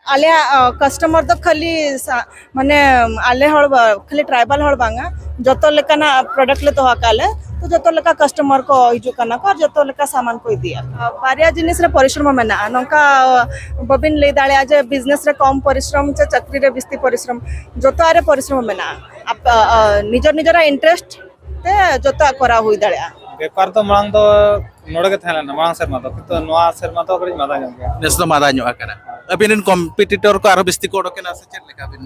आले कस्टमर तो खाली माने आले हड़ खाली ट्राइबल हड़ बांगा जतो लेकाना प्रोडक्ट ले तो हकाले तो जतो लेका कस्टमर को हिजु कना को जतो लेका सामान को दिया बारिया जिनिस रे परिश्रम मेना नका बबिन ले दाले आज बिजनेस रे कम परिश्रम से चक्री रे बिस्ती परिश्रम जतो आरे परिश्रम मेना निजर निजरा इंटरेस्ट ते जतो करा हुई दाले व्यापार तो मांग तो नोड़े के थाला मांग शर्मा तो कितो नोआ शर्मा तो करी मादा गया नेस तो मादा ᱧᱚᱜ ᱟᱠᱟᱱᱟ अबिन कॉम्पिटिटर को आरो बिस्ती को ओडोकेना से चेक लेका बिन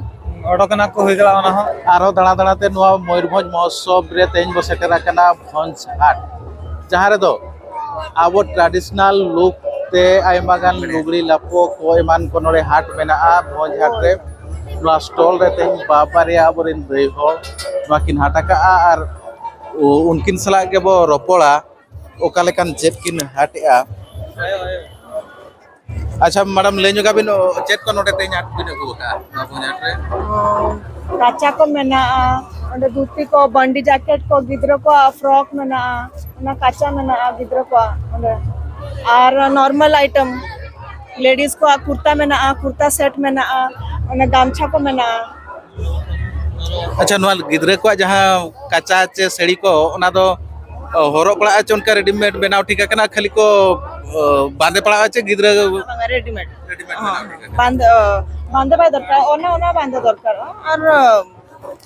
ओडोकना को होई गला ना हो आरो दाड़ा दाड़ा ते नोआ मयूरभंज महोत्सव रे तेज बो सेटर आकना भंज हाट जहां रे दो आबो ट्रेडिशनल लुक ते आयमा गान लुगड़ी लापो को एमान को नोरे हाट मेना भंज हाट रे नोआ स्टॉल रे ते बाबारे आबोरिन दई हो नोआ किन हाटाका आर उनकिन सला के बो रोपोड़ा ओका लेकान चेक किन हाटेआ अच्छा मैडम लेजो का बिन चेक को नोटे तेज हाट बिन को का भंज हाट रे काचा को मेना अंडे धोती को बंडी जैकेट को गिद्रो को फ्रॉक मेना ना काचा मेना गिद्रो को अंडे और नॉर्मल आइटम लेडीज को कुर्ता मेना कुर्ता सेट मेना ना गामछा को मेना अच्छा नोआ गिद्रे को जहां काचा चे सड़ी को ओना दो हरो पड़ा चे उनका रेडीमेड बनाव ठीक है खाली को बांधे पड़ा चे गिद्रे रेडीमेड बांधे बाय दरकार ओना ओना बांधे दरकार और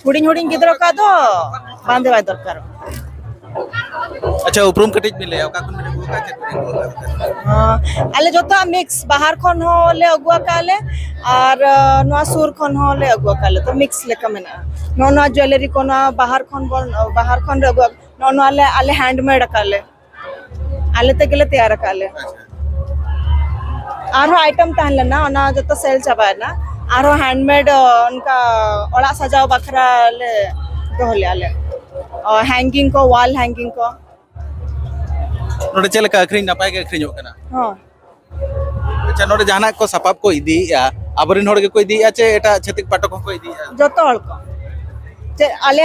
हुडिंग हुडिंग गिद्रो का तो बांधे बाय दरकार अच्छा उपरुम कटिज मिले ओका कोन मेरे को का चे आले जोता मिक्स बाहर खन हो ले अगुआ काले और नोआ सुर खन हो ले अगुआ काले तो मिक्स लेका मेना नो नो ज्वेलरी को ना बाहर खन रे अगुआ नो नो आले हैंडमेड काले आले ते गेले तैयार काले आरो आइटम ताहले ना ओना जतो सेल चाबा ना आरो हैंडमेड उनका ओड़ा सजाव बखरा ले दोहले आले हैंगिंग को वॉल हैंगिंग को नोडे चले का अखरिन नपाय के अखरिन होकना हां अच्छा नोडे जाना को सपाप को इदी या अबरिन होड़ के को इदी चे एटा छतिक पाटक को इदी जतो हड़ को जे आले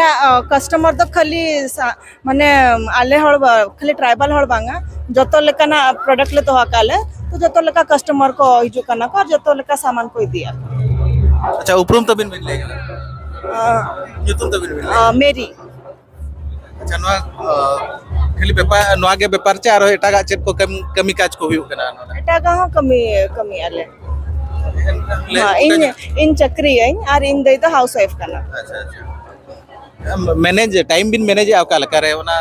कस्टमर तो खाली माने आले हड़ खाली ट्राइबल हड़ बांगा जतो लेकाना प्रोडक्ट ले तो हकाले तो जतो लेका कस्टमर को हिजु कना को जतो लेका सामान को दिया अच्छा उपरुम तो बिन मिले युतुम तो बिन मिले मेरी अच्छा नोआ खाली व्यापार नोआ के व्यापार चे आरो एटा गा चेक को कमी काज को हुई कना एटा गा कमी कमी आले इन चक्री और इन दे तो हाउस वाइफ कना अच्छा अच्छा मैनेज टाइम बिन मैनेज आका लका रे ओना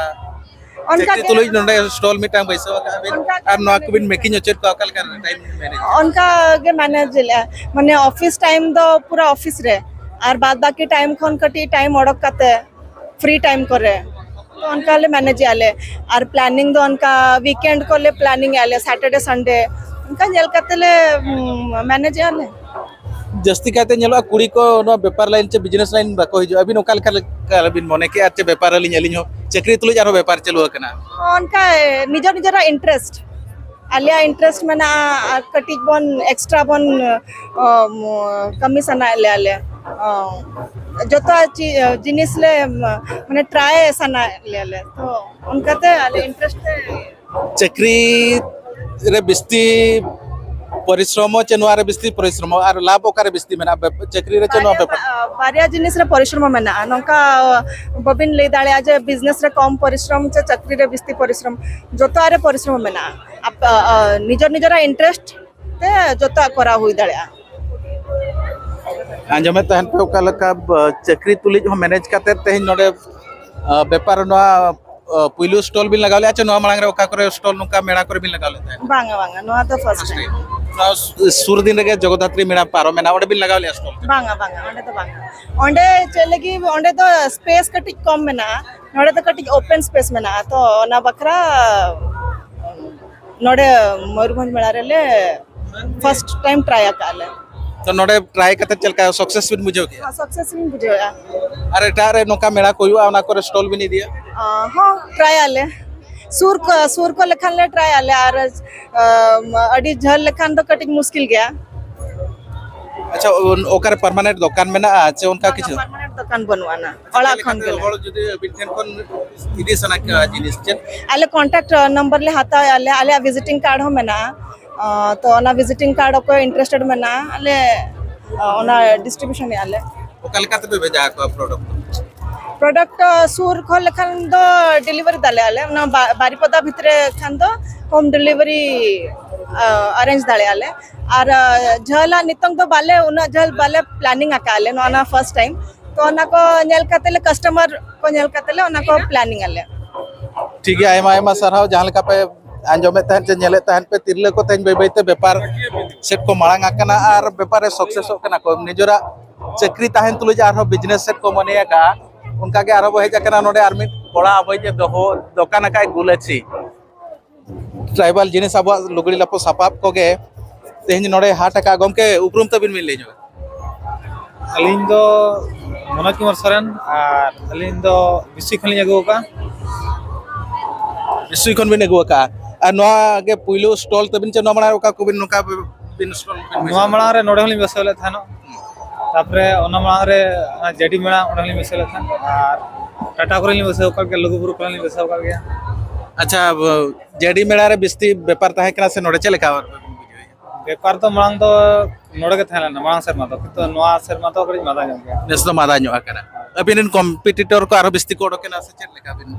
उनका तुलुज नोडे स्टॉल मिटा बैसो का बिन और नोआ को बिन मेकिंग चेक को आका लका टाइम मैनेज उनका के मैनेज माने ऑफिस टाइम तो पूरा ऑफिस रे और बाद बाकी टाइम खन कटी टाइम ओडक काते फ्री टाइम करे तो उनका ले मैनेज आले और प्लानिंग तो उनका वीकेंड को ले प्लानिंग आले सैटरडे संडे उनका जेल काते ले मैनेज आले जस्ती कहते नेलो कुड़ी को नो व्यापार लाइन चे बिजनेस लाइन बाको हिजो अभी नोकाल कर बिन मने के आते व्यापार लाइन अलिन हो चक्री तुलुज आरो व्यापार चलु कना उनका निजर निजरा इंटरेस्ट आलिया इंटरेस्ट में ना कटिज बन एक्स्ट्रा बन कमीशन आले आले जतो जिनिस ले माने ट्राई ऐसा ना ले ले तो उनका ते आले इंटरेस्ट चक्री रे बिस्ती परिश्रम चे नोआरे बिस्ती परिश्रम और लाभ ओकारे बिस्ती मेना चक्री रे चे नो बारिया जिनिस रे परिश्रम मेना नका बबिन ले दाले आज बिजनेस रे कम परिश्रम से चक्री रे बिस्ती परिश्रम जतो आरे परिश्रम मेना निजर निजरा इंटरेस्ट ते जतो करा हुई दाले आंजमे तहन पे ओका लका चक्री तुलिज हो मैनेज करते तेहिन नोडे व्यापार नोआ पुइलु स्टॉल बिन लगाले अच्छा नोआ मांग रे ओका करे स्टॉल नुका मेणा करे बिन लगाले बांगा बांगा नोआ तो फर्स्ट टाइम सुर दिन रे जगदात्री मेणा पारो मेना ओडे बिन लगाले स्टॉल बांगा बांगा ओंडे तो बांगा ओंडे चले की ओंडे तो स्पेस कटी कम मेना नोडे तो कटी ओपन स्पेस मेना तो ना बकरा नोडे मयूरभंज मेला रे ले फर्स्ट टाइम ट्राई काले तो नोडे ट्राई करते चल का सक्सेस बिन बुझो के सक्सेस बिन बुझो अरे टारे नोका मेणा कोयु आना करे स्टॉल बिन दिया हां ट्राई आले सुर को लेखन ले ट्राई आले और अडी झल लेखन तो कटिंग मुश्किल गया अच्छा ओकर परमानेंट दुकान में ना আছে उनका কিছু परमानेंट दुकान बनवाना अळा खन के হল যদি বিটেন কোন ইদি সনা জিনিস চেন आले कांटेक्ट नंबर ले हाता आले आले विजिटिंग कार्ड हो में ना तो ओना विजिटिंग कार्ड को इंटरेस्टेड मेना आले ओना डिस्ट्रीब्यूशन आले ओका लेका तबे भेजा को प्रोडक्ट प्रोडक्ट सुर खो लेखान दो डिलीवरी दाले आले ना बारीपदा भितरे खान दो होम डिलीवरी अरेंज दाले आले और झला नितंग दो बाले उना झल बाले प्लानिंग आकाले ना फर्स्ट टाइम तो ओना को नेल कातेले कस्टमर को नेल कातेले ओना को प्लानिंग आले ठीक है आयमा आयमा सरहाव जहां लेका पे आंजोमे तहन चे नेले तहन पे तिरले को तहन बैते व्यापार सेट को मांग आकना और व्यापार सक्सेस होकना को निजरा चक्री तहन तुलज आरो बिजनेस सेट को मनेया का उनका के आरो हेज आकना नोडे आर मिट कोड़ा अबय जे दोहो दुकान का गुलची ट्राइबल जिनिस अब लुगड़ी लपो सापाप को गे तेहन नोडे हाट का गम के उपरुम तबिन मिल लेजो अलिन दो मनोज कुमार सरन और अलिन दो बिसी खली अगु का विश्व खन बिन अगु का और नोआ के पुइलो स्टॉल तबिन चे नोमणा ओका को बिन नोका बिन स्टॉल नोआ मळा रे नोडे हली बेसले थानो तापरे ओना मळा रे जेडी मेळा ओडे हली बेसले थान और टाटा करली बेसो का के लघुपुर करली बेसो का गया अच्छा जेडी मेला रे बिस्ती व्यापार ताहे कना से नोडे चलेका व्यापार तो मांग तो नोडे के थाला ना मांग शर्मा तो कितो नोआ शर्मा तो करी मादा जम गया नेस तो मादा न्यो आकना अबिन इन कॉम्पिटिटर को आरो बिस्ती को ओडके ना से चेक लेका बिन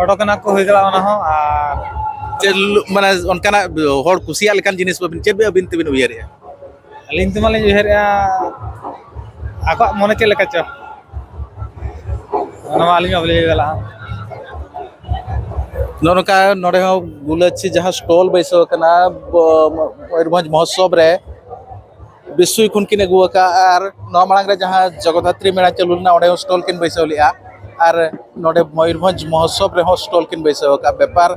ओडकना को होय गला ओना हो और चल माने उनकाना होड़ खुशिया लेकान जिनिस बबिन चेक बे अबिन तिबिन उयरे अलिन तुमाले उहरिया आको मने चले का च ओना वाली अबले गला नोनका नोडे हो गुलची जहां स्टॉल बैसो कना मयूरभंज महोत्सव रे विश्व खुन किने गुका और नौ मांग रे जहां जगद्धात्री मेला चलुना ओडे स्टॉल किन बैसो लिया और नोडे मयूरभंज महोत्सव रे हो स्टॉल किन बैसो का व्यापार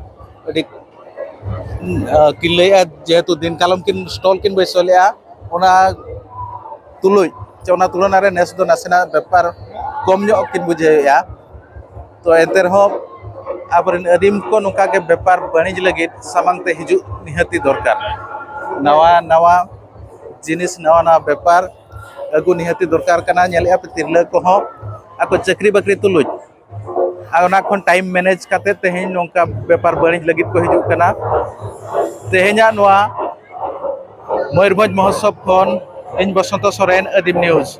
अडी किले जेहेतु दिन कालम किन स्टॉल किन बैसो लिया ओना तुलुय चोना तुलना रे नेस दो नासेना व्यापार कम न्यो किन बुझेया तो एंते रहो आबरन अदीम को नोका के व्यापार वाणिज्य लगे सामांगते हिजु निहती दरकार नवा नवा जिनिस नवा नवा व्यापार अगु निहती दरकार कना नेले आप तिरले को हो आको चक्री बकरी तुलुज आना खन टाइम मैनेज काते तेहेन नोका व्यापार वाणिज्य लगे को हिजु कना तेहेना नवा मयूरभंज महोत्सव खन इन बसंत सोरेन अदीम न्यूज।